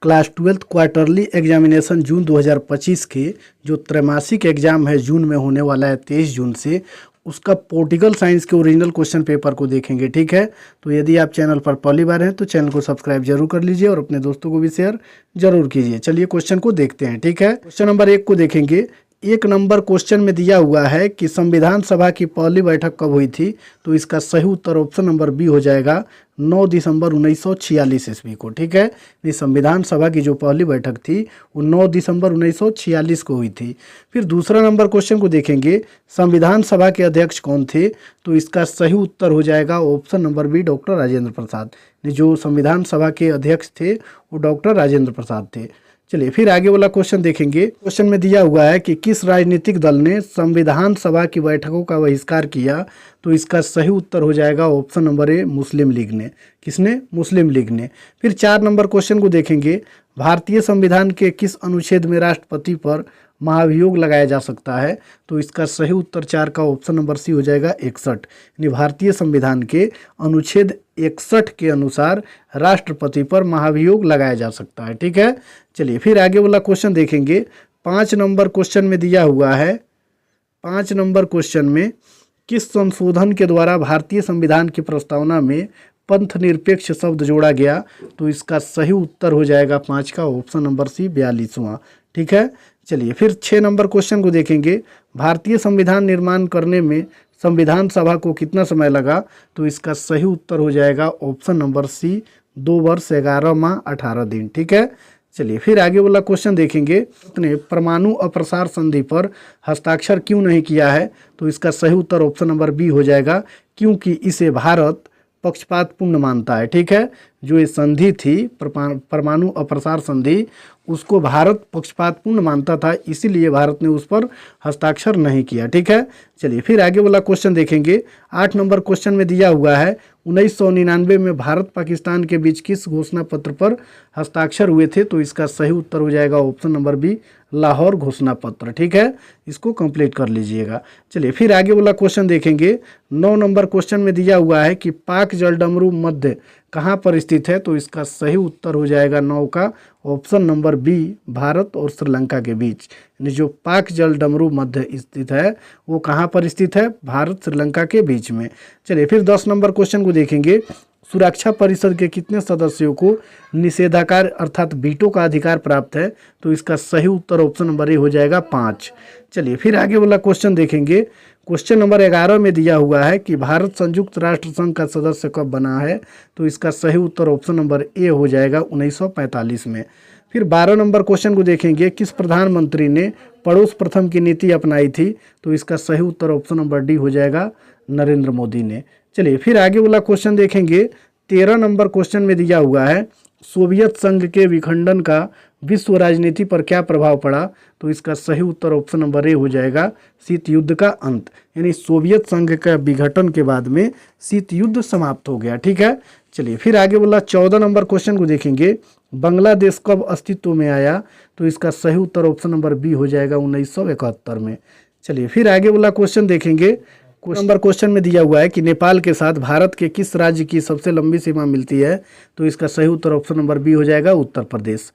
Class 12th quarterly examination जून 2025 के जो त्रैमासिक एग्जाम है जून में होने वाला है 23 जून से, उसका पॉलिटिकल साइंस के ओरिजिनल क्वेश्चन पेपर को देखेंगे। ठीक है, तो यदि आप चैनल पर पहली बार हैं तो चैनल को सब्सक्राइब जरूर कर लीजिए और अपने दोस्तों को भी शेयर जरूर कीजिए। चलिए क्वेश्चन को देखते हैं। ठीक है, क्वेश्चन नंबर 1 को देखेंगे। 1 नंबर क्वेश्चन में दिया हुआ है कि संविधान सभा की पहली बैठक कब हुई थी, तो इसका सही उत्तर ऑप्शन नंबर बी हो जाएगा 9 दिसंबर 1946 ईस्वी को। ठीक है, ये संविधान सभा की जो पहली बैठक थी वो 9 दिसंबर 1946 को हुई थी। फिर दूसरा नंबर क्वेश्चन को देखेंगे, संविधान सभा के अध्यक्ष कौन थे, तो इसका सही उत्तर हो जाएगा option number B doctor Rajendra Prasad. जो संविधान सभा के अध्यक्ष थे वो डॉक्टर राजेंद्र प्रसाद थे। चलिए फिर आगे वाला क्वेश्चन देखेंगे। क्वेश्चन में दिया हुआ है कि किस राजनीतिक दल ने संविधान सभा की बैठकों का बहिष्कार किया, तो इसका सही उत्तर हो जाएगा option number A Muslim league ने। किसने? मुस्लिम लीग ने। फिर 4 नंबर क्वेश्चन को देखेंगे। भारतीय संविधान के किस अनुच्छेद में राष्ट्रपति पर महाभियोग लगाया जा सकता है, तो इसका सही उत्तर 4 का ऑप्शन नंबर सी हो जाएगा 61। यानी भारतीय संविधान के अनुच्छेद 61 के अनुसार राष्ट्रपति पर महाभियोग लगाया जा सकता है। ठीक है, चलिए फिर आगे वाला क्वेश्चन देखेंगे। 5 नंबर क्वेश्चन में दिया हुआ है, 5 नंबर क्वेश्चन में किस संशोधन के द्वारा भारतीय संविधान की प्रस्तावना में पंथ निरपेक्ष शब्द जोड़ा गया, तो इसका सही उत्तर हो जाएगा 5 का ऑप्शन नंबर सी 42वां। ठीक है, चलिए फिर 6 नंबर क्वेश्चन को देखेंगे। भारतीय संविधान निर्माण करने में संविधान सभा को कितना समय लगा, तो इसका सही उत्तर हो जाएगा ऑप्शन नंबर सी 2 वर्ष 11 माह 18 दिन। ठीक है, चलिए फिर आगे वाला क्वेश्चन देखेंगे। ने परमाणु अप्रसार संधि पर हस्ताक्षर क्यों नहीं किया है, तो इसका सही उत्तर ऑप्शन नंबर बी हो जाएगा क्योंकि इसे भारत पक्षपातपूर्ण मानता है। ठीक है, जो ये संधि थी परमाणु अप्रसार संधि, उसको भारत पक्षपातपूर्ण मानता था, इसीलिए भारत ने उस पर हस्ताक्षर नहीं किया। ठीक है, चलिए फिर आगे वाला क्वेश्चन देखेंगे। 8 नंबर क्वेश्चन में दिया हुआ है 1999 में भारत पाकिस्तान के बीच किस घोषणा पत्र पर हस्ताक्षर हुए थे, तो इसका सही उत्तर हो जाएगा ऑप्शन नंबर बी लाहौर घोषणा पत्र। ठीक है, इसको कंप्लीट कर लीजिएगा। चलिए फिर आगे वाला क्वेश्चन देखेंगे। 9 नंबर क्वेश्चन में दिया हुआ है कि पाक जलडमरू मध्य कहाँ पर स्थित है, तो इसका सही उत्तर हो जाएगा 9 का ऑप्शन नंबर बी भारत और श्रीलंका के बीच। यानी जो पाक जलडमरू मध्य स्थित है वो कहाँ पर स्थित है, भारत श्रीलंका के बीच में। चलिए फिर 10 नंबर क्वेश्चन को देखेंगे। सुरक्षा परिषद के कितने सदस्यों को निषेधाधिकार अर्थात वीटो का अधिकार प्राप्त है, तो इसका सही उत्तर ऑप्शन नंबर ए हो जाएगा 5। चलिए फिर आगे वाला क्वेश्चन देखेंगे। क्वेश्चन नंबर 11 में दिया हुआ है कि भारत संयुक्त राष्ट्र संघ का सदस्य कब बना है, तो इसका सही उत्तर ऑप्शन नंबर ए हो जाएगा 1945 में। फिर 12 नंबर क्वेश्चन को देखेंगे। किस प्रधानमंत्री ने पड़ोस प्रथम की नीति अपनाई थी, तो इसका सही उत्तर ऑप्शन नंबर डी हो जाएगा नरेंद्र मोदी ने। चलिए फिर आगे वाला क्वेश्चन देखेंगे। 13 नंबर क्वेश्चन में दिया हुआ है सोवियत संघ के विखंडन का विश्व राजनीति पर क्या प्रभाव पड़ा, तो इसका सही उत्तर ऑप्शन नंबर ए हो जाएगा शीत युद्ध का अंत। यानी सोवियत संघ का विघटन के बाद में शीत युद्ध समाप्त हो गया। ठीक है, चलिए फिर आगे वाला 14 नंबर क्वेश्चन को देखेंगे। बांग्लादेश कब अस्तित्व में आया, तो इसका सही उत्तर ऑप्शन नंबर बी हो जाएगा 1971 में। चलिए फिर आगे वाला क्वेश्चन देखेंगे। नंबर क्वेश्चन में दिया हुआ है कि नेपाल के साथ भारत के किस राज्य की सबसे लंबी सीमा मिलती है, तो इसका सही उत्तर ऑप्शन नंबर बी हो जाएगा उत्तर प्रदेश।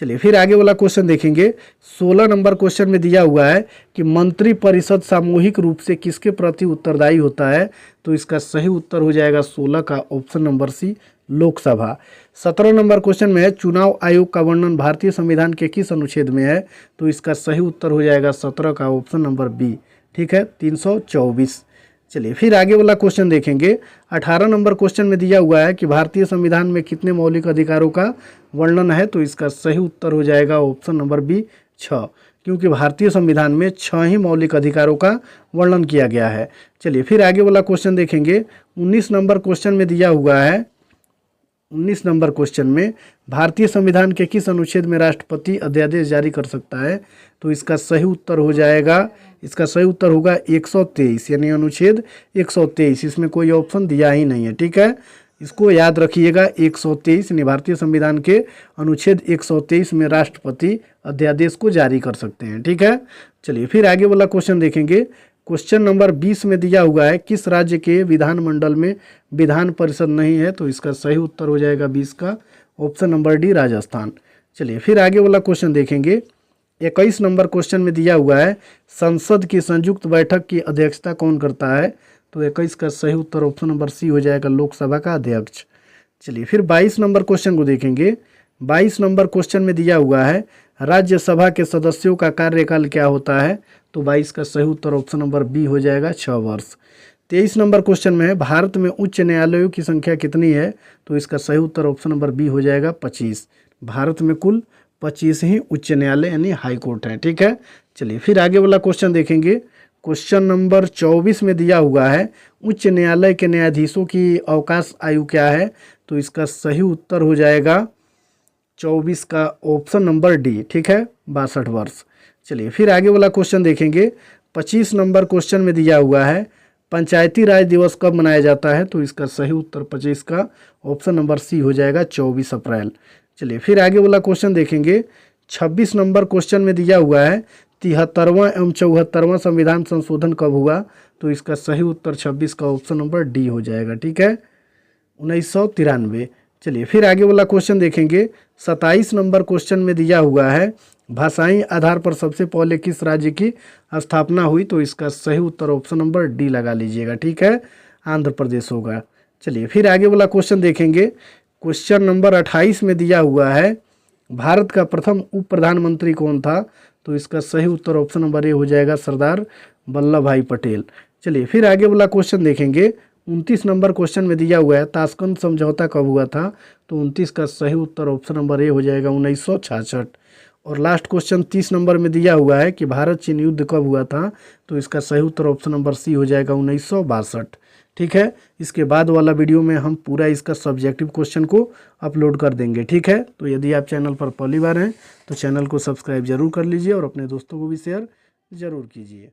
चलिए फिर आगे वाला क्वेश्चन देखेंगे। 16 नंबर क्वेश्चन में दिया हुआ है कि मंत्री परिषद सामूहिक रूप से किसके प्रति उत्तरदायी होता है, तो इसका सही उत्तर हो जाएगा 16 का option number C Lok Sabha. 17 number question में है चुनाव आयोग का वर्णन भारतीय संविधान के किस अनुच्छेद में है, तो इसका सही उत्तर हो जाएगा 17 का ऑप्शन नंबर बी। ठीक है, 324। चलिए फिर आगे वाला क्वेश्चन देखेंगे। 18 नंबर क्वेश्चन में दिया हुआ है कि भारतीय संविधान में कितने मौलिक अधिकारों का वर्णन है, तो इसका सही उत्तर हो जाएगा ऑप्शन नंबर बी 6, क्योंकि भारतीय संविधान में 6 ही मौलिक अधिकारों का वर्णन किया गया है। चलिए फिर आगे वाला क्वेश्चन देखेंगे। 19 नंबर क्वेश्चन में दिया हुआ है 19 नंबर क्वेश्चन में भारतीय संविधान के किस अनुच्छेद में राष्ट्रपति अध्यादेश जारी कर सकता है, तो इसका सही उत्तर हो जाएगा, इसका सही उत्तर होगा 123, यानी अनुच्छेद 123। इसमें कोई ऑप्शन दिया ही नहीं है। ठीक है, इसको याद रखिएगा 123, यानी भारतीय संविधान के अनुच्छेद 123 में राष्ट्रपति अध्यादेश को जारी कर सकते हैं। ठीक है, चलिए फिर आगे वाला क्वेश्चन देखेंगे। क्वेश्चन नंबर 20 में दिया हुआ है किस राज्य के विधानमंडल में विधान परिषद नहीं है, तो इसका सही उत्तर हो जाएगा 20 का ऑप्शन नंबर डी राजस्थान। चलिए फिर आगे वाला क्वेश्चन देखेंगे। 21 नंबर क्वेश्चन में दिया हुआ है संसद की संयुक्त बैठक की अध्यक्षता कौन करता है? तो 21 का सही उत्तर ऑप्शन नंबर सी हो जाएगा, लोकसभा का अध्यक्ष। चलिए फिर 22 नंबर क्वेश्चन को देखेंगे। 22 नंबर क्वेश्चन में दिया हुआ है राज्यसभा के सदस्यों का कार्यकाल क्या होता है? तो 22 का सही उत्तर ऑप्शन नंबर बी हो जाएगा, 6 वर्ष। 23 नंबर क्वेश्चन में है भारत में उच्च न्यायालयों की संख्या कितनी है? तो इसका सही उत्तर ऑप्शन नंबर बी हो जाएगा, 25। भारत में कुल 25 ही उच्च न्यायालय यानी हाई कोर्ट है। ठीक है, चलिए फिर आगे वाला क्वेश्चन देखेंगे। क्वेश्चन नंबर 24 में दिया हुआ है उच्च न्यायालय के न्यायाधीशों की अवकाश आयु क्या है? तो इसका सही उत्तर हो जाएगा 24 का ऑप्शन नंबर डी। ठीक है, 62 वर्ष। चलिए फिर आगे वाला क्वेश्चन देखेंगे। 25 नंबर क्वेश्चन में दिया हुआ है पंचायती राज दिवस कब मनाया जाता है? तो इसका सही उत्तर 25 का ऑप्शन नंबर सी हो जाएगा, 24 अप्रैल। चलिए फिर आगे वाला क्वेश्चन देखेंगे। 26 नंबर क्वेश्चन में दिया हुआ है 73वां एवं 74वां संविधान संशोधन कब हुआ? तो इसका सही उत्तर 26 का ऑप्शन नंबर डी हो जाएगा। ठीक है, 1993। चलिए फिर आगे वाला क्वेश्चन देखेंगे। 27 नंबर क्वेश्चन में दिया हुआ है भाषाई आधार पर सबसे पहले किस राज्य की स्थापना हुई? तो इसका सही उत्तर ऑप्शन नंबर डी लगा लीजिएगा। ठीक है, आंध्र प्रदेश होगा। चलिए फिर आगे वाला क्वेश्चन देखेंगे। क्वेश्चन नंबर 28 में दिया हुआ है भारत का प्रथम उप प्रधानमंत्री कौन था? तो इसका सही उत्तर ऑप्शन नंबर ए हो जाएगा, सरदार वल्लभ भाई पटेल। चलिए फिर आगे वाला क्वेश्चन देखेंगे। 29 नंबर क्वेश्चन में दिया हुआ है ताशकंद समझौता कब हुआ था? तो 29 का सही उत्तर ऑप्शन नंबर ए हो जाएगा, 1966। और लास्ट क्वेश्चन 30 नंबर में दिया हुआ है कि भारत चीन युद्ध कब हुआ था? तो इसका सही उत्तर ऑप्शन नंबर सी हो जाएगा, 1962। ठीक है, इसके बाद वाला वीडियो में हम पूरा इसका सब्जेक्टिव क्वेश्चन को अपलोड कर देंगे। ठीक है, तो यदि आप चैनल पर पहली बार हैं तो चैनल को सब्सक्राइब जरूर कर लीजिए और अपने दोस्तों को भी शेयर जरूर कीजिए।